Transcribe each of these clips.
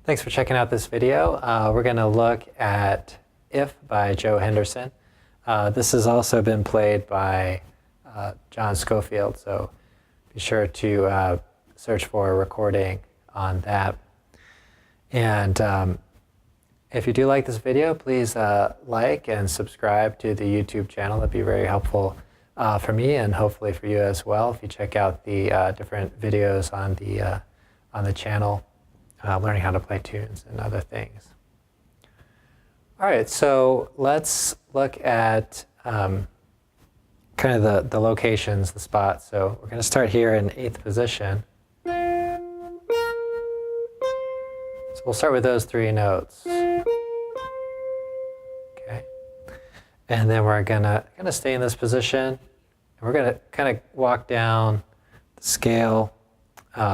Thanks for checking out this video. We're going to look at If by Joe Henderson. This has also been played by John Schofield, so be sure to search for a recording on that. And if you do like this video, please like and subscribe to the YouTube channel. That'd be very helpful for me and hopefully for you as well if you check out the different videos on the channel, learning how to play tunes and other things. All right, so let's look at kind of the locations, the spots. So we're going to start here in 8th position. So we'll start with those 3 notes. Okay, and then we're gonna stay in this position, and we're gonna kind of walk down the scale,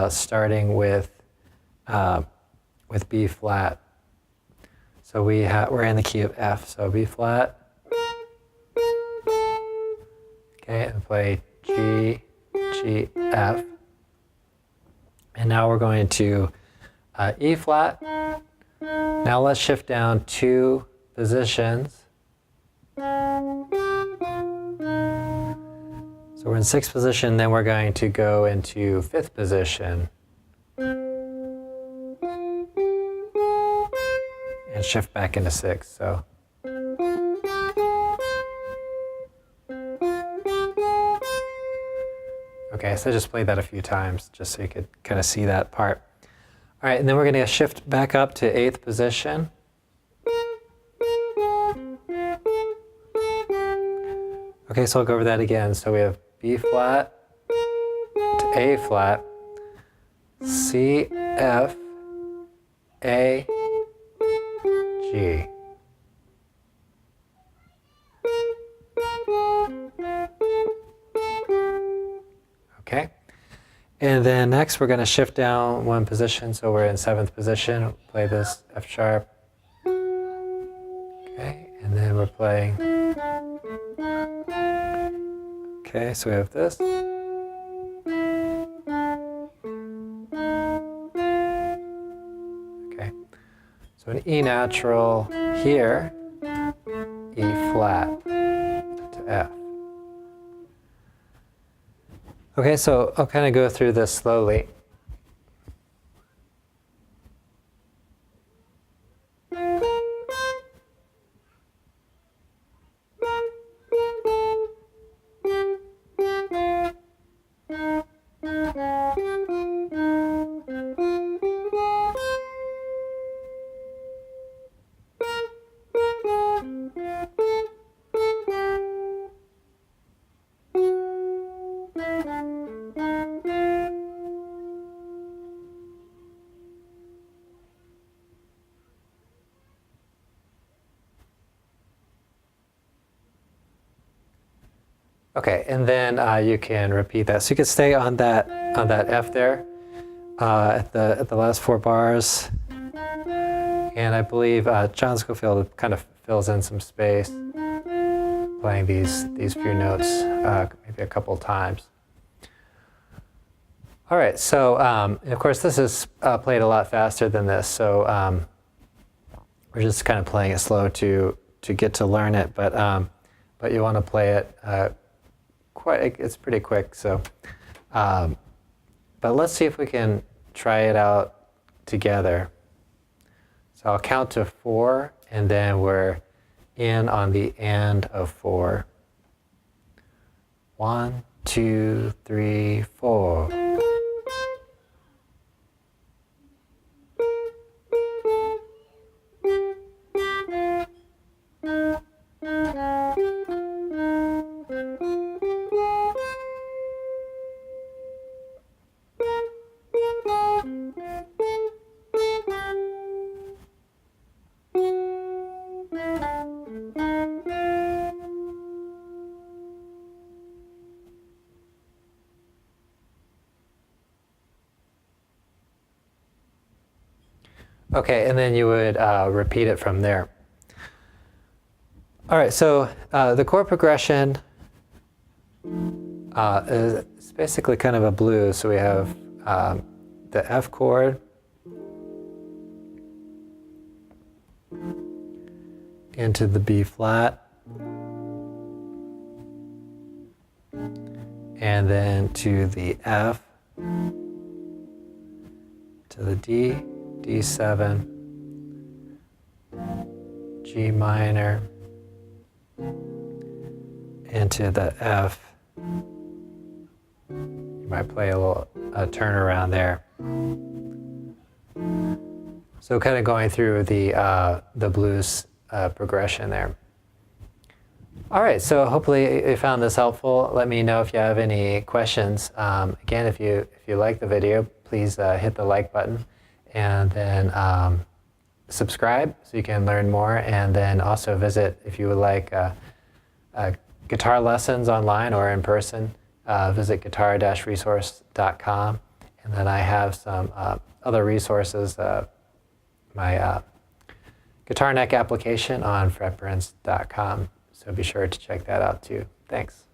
starting with B flat. So we're in the key of F. So B flat. Okay, and play G, G, F. And now we're going to E flat. Now let's shift down 2 positions. So we're in 6th position, then we're going to go into 5th position. And shift back into 6th. So okay, so just play that a few times just so you could kind of see that part. All right, and then we're going to shift back up to 8th position. Okay, so I'll go over that again. So we have B flat to A flat, C, F, A, G. Okay, and then next we're going to shift down 1 position, so we're in 7th position. Play this F sharp. Okay, and then we're playing. Okay, so we have this. Okay, so an E natural here, E flat to F. Okay, so I'll kind of go through this slowly. Okay, and then you can repeat that. So you can stay on that F there at the last 4 bars. And I believe John Schofield kind of fills in some space, playing these few notes maybe a couple times. All right, so and of course this is played a lot faster than this, so we're just kind of playing it slow to get to learn it, but you want to play it it's pretty quick, so but let's see if we can try it out together. So I'll count to 4, and then we're in on the and of 4. 1, 2, 3, 4. Okay, and then you would repeat it from there. All right, so the chord progression is basically kind of a blues. So we have the F chord, into the B flat, and then to the F, to the D, D7, G minor, into the F. You might play a little turnaround there. So kind of going through the blues progression there. All right, so hopefully you found this helpful. Let me know if you have any questions. Again, if you like the video, please hit the like button, and then subscribe so you can learn more, and then also visit if you would like guitar lessons online or in person. Visit guitar-resource.com, and then I have some other resources. My guitar neck application on fretburns.com. So be sure to check that out too. Thanks.